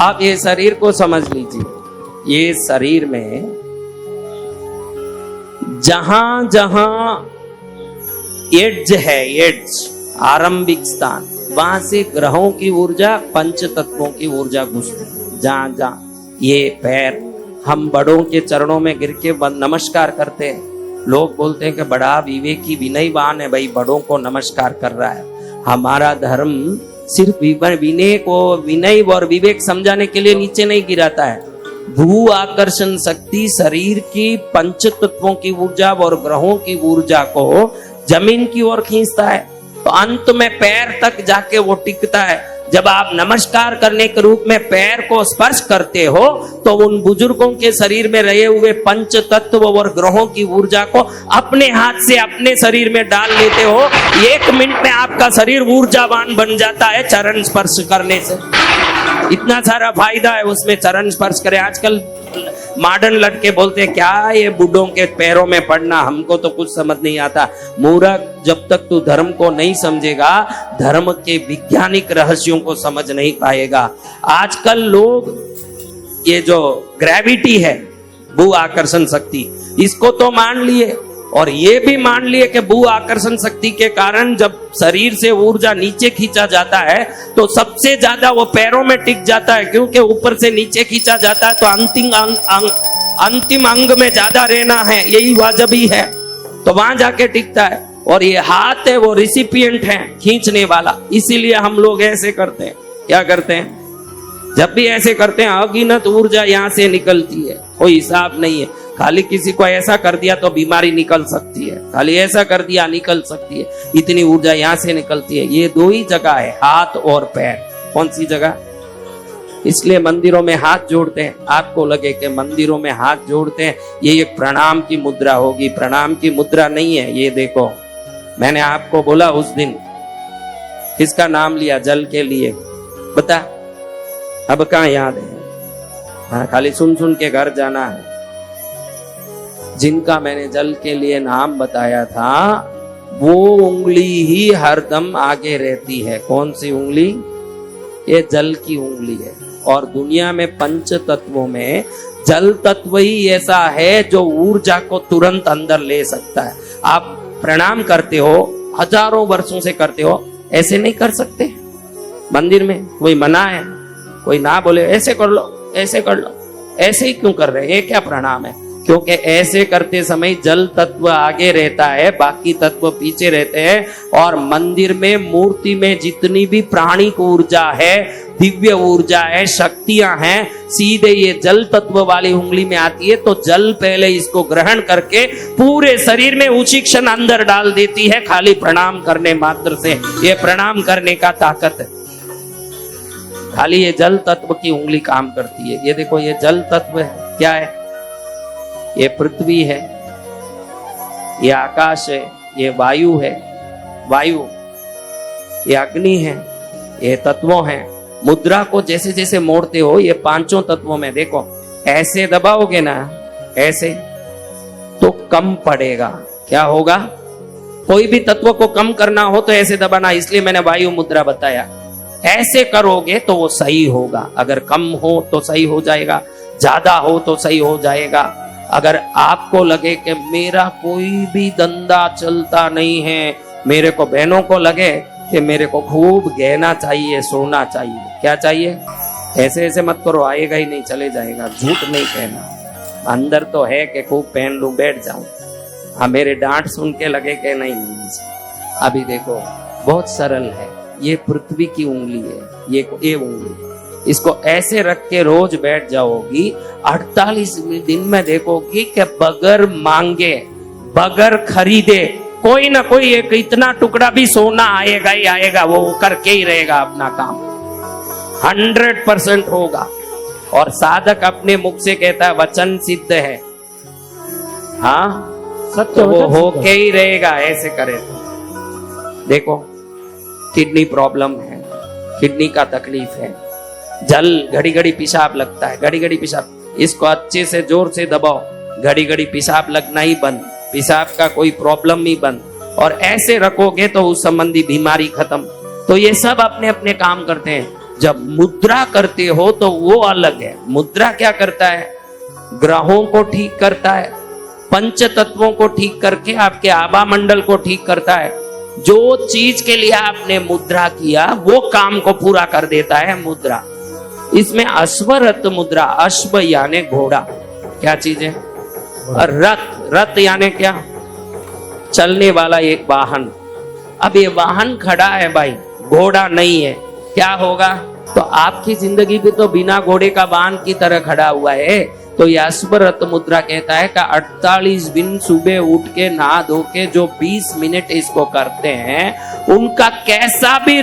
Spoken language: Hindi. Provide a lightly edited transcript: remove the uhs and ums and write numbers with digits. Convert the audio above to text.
आप ये शरीर को समझ लीजिए, ये शरीर में जहां जहां एड्ज है, एड्ज आरंभिक स्थान, वहां से ग्रहों की ऊर्जा, पंच तत्वों की ऊर्जा घुसती है। जहां जहां ये पैर, हम बड़ों के चरणों में गिर के नमस्कार करते हैं, लोग बोलते हैं कि बड़ा विवेकी विनयवान है, भाई बड़ों को नमस्कार कर रहा है। हमारा धर्म सिर्फ विनय को, विनय और विवेक समझाने के लिए नीचे नहीं गिराता है। भू आकर्षण शक्ति शरीर की पंच तत्वों की ऊर्जा और ग्रहों की ऊर्जा को जमीन की ओर खींचता है, तो अंत में पैर तक जाके वो टिकता है। जब आप नमस्कार करने के रूप में पैर को स्पर्श करते हो, तो उन बुजुर्गों के शरीर में रहे हुए पंच तत्व और ग्रहों की ऊर्जा को अपने हाथ से अपने शरीर में डाल लेते हो। 1 मिनट में आपका शरीर ऊर्जावान बन जाता है चरण स्पर्श करने से। इतना सारा फायदा है उसमें, चरण स्पर्श करे। आजकल मॉडर्न लड़के बोलते हैं क्या ये बूढ़ों के पैरों में पड़ना, हमको तो कुछ समझ नहीं आता। मूर्ख, जब तक तू धर्म को नहीं समझेगा, धर्म के वैज्ञानिक रहस्यों को समझ नहीं पाएगा। आजकल लोग ये जो ग्रेविटी है, भू आकर्षण शक्ति, इसको तो मान लिए, और ये भी मान लिए कि भू आकर्षण शक्ति के कारण जब शरीर से ऊर्जा नीचे खींचा जाता है तो सबसे ज्यादा वो पैरों में टिक जाता है, क्योंकि ऊपर से नीचे खींचा जाता है तो अंतिम अंग में ज्यादा रहना है, यही वाजबी है, तो वहां जाके टिकता है। और ये हाथ है, वो रिसिपिएंट है खींचने वाला। इसीलिए हम लोग ऐसे करते हैं। क्या करते हैं? जब भी ऐसे करते हैं अगिनत ऊर्जा यहाँ से निकलती है, कोई हिसाब नहीं है। खाली किसी को ऐसा कर दिया तो बीमारी निकल सकती है, खाली ऐसा कर दिया निकल सकती है, इतनी ऊर्जा यहाँ से निकलती है। ये 2 ही जगह है, हाथ और पैर। कौन सी जगह? इसलिए मंदिरों में हाथ जोड़ते हैं। आपको लगे कि मंदिरों में हाथ जोड़ते हैं, ये एक प्रणाम की मुद्रा होगी, प्रणाम की मुद्रा नहीं है। ये देखो, मैंने आपको बोला उस दिन, किसका नाम लिया जल के लिए, बता? अब कहाँ याद है? हाँ, खाली सुन सुन के घर जाना है। जिनका मैंने जल के लिए नाम बताया था, वो उंगली ही हरदम आगे रहती है। कौन सी उंगली? ये जल की उंगली है। और दुनिया में पंच तत्वों में जल तत्व ही ऐसा है जो ऊर्जा को तुरंत अंदर ले सकता है। आप प्रणाम करते हो, हजारों वर्षों से करते हो, ऐसे नहीं कर सकते। मंदिर में कोई मना है, कोई ना बोले ऐसे कर लो, ऐसे कर लो, ऐसे ही क्यों कर रहे हैं? ये क्या प्रणाम है? क्योंकि ऐसे करते समय जल तत्व आगे रहता है, बाकी तत्व पीछे रहते हैं। और मंदिर में, मूर्ति में जितनी भी प्राणिक ऊर्जा है, दिव्य ऊर्जा है, शक्तियां हैं, सीधे ये जल तत्व वाली उंगली में आती है। तो जल पहले इसको ग्रहण करके पूरे शरीर में उसी क्षण अंदर डाल देती है, खाली प्रणाम करने मात्र से। ये प्रणाम करने का ताकत है, खाली ये जल तत्व की उंगली काम करती है। ये देखो, ये जल तत्व है, क्या है? ये पृथ्वी है, ये आकाश है, ये वायु है, वायु, ये अग्नि है, ये तत्वों हैं। मुद्रा को जैसे जैसे मोड़ते हो, ये 5 तत्वों में देखो, ऐसे दबाओगे ना, ऐसे, तो कम पड़ेगा। क्या होगा? कोई भी तत्व को कम करना हो तो ऐसे दबाना, इसलिए मैंने वायु मुद्रा बताया। ऐसे करोगे तो वो सही होगा। अगर कम हो तो सही हो जाएगा, ज्यादा हो तो सही हो जाएगा। अगर आपको लगे कि मेरा कोई भी धंधा चलता नहीं है, मेरे को, बहनों को लगे कि मेरे को खूब गहना चाहिए, सोना चाहिए, क्या चाहिए? ऐसे ऐसे मत करो, आएगा ही नहीं, चले जाएगा। झूठ नहीं कहना, अंदर तो है कि खूब पहन लूं, बैठ जाऊं। हाँ, मेरे डांट सुन के लगे कि नहीं। अभी देखो, बहुत सरल है। ये पृथ्वी की उंगली है, ये उंगली, इसको ऐसे रख के रोज बैठ जाओगी, 48 दिन में देखोगी कि बगैर मांगे, बगैर खरीदे, कोई ना कोई एक इतना टुकड़ा भी सोना आएगा ही आएगा, वो करके ही रहेगा अपना काम, 100% होगा। और साधक अपने मुख से कहता है वचन सिद्ध है, हाँ सत्य, तो वो होके ही रहेगा, ऐसे करे तो। देखो, किडनी प्रॉब्लम है, किडनी का तकलीफ है, जल घड़ी घड़ी पेशाब लगता है, घड़ी घड़ी पेशाब, इसको अच्छे से जोर से दबाओ, घड़ी घड़ी पेशाब लगना ही बंद, पेशाब का कोई प्रॉब्लम ही बंद। और ऐसे रखोगे तो उस संबंधी बीमारी खत्म। तो ये सब अपने अपने काम करते हैं। जब मुद्रा करते हो तो वो अलग है। मुद्रा क्या करता है? ग्रहों को ठीक करता है, पंच तत्वों को ठीक करके आपके आभा मंडल को ठीक करता है। जो चीज के लिए आपने मुद्रा किया वो काम को पूरा कर देता है मुद्रा। इसमें अश्वरथ मुद्रा, अश्व यानी घोड़ा, क्या चीज है? और रथ, रथ यानी क्या? चलने वाला एक वाहन। अब ये वाहन खड़ा है भाई, घोड़ा नहीं है, क्या होगा? तो आपकी जिंदगी भी तो बिना घोड़े का वाहन की तरह खड़ा हुआ है। तो ये अश्वरथ मुद्रा कहता है कि 48 दिन सुबह उठ के नहा धो के जो 20 मिनट इसको करते हैं, उनका कैसा भी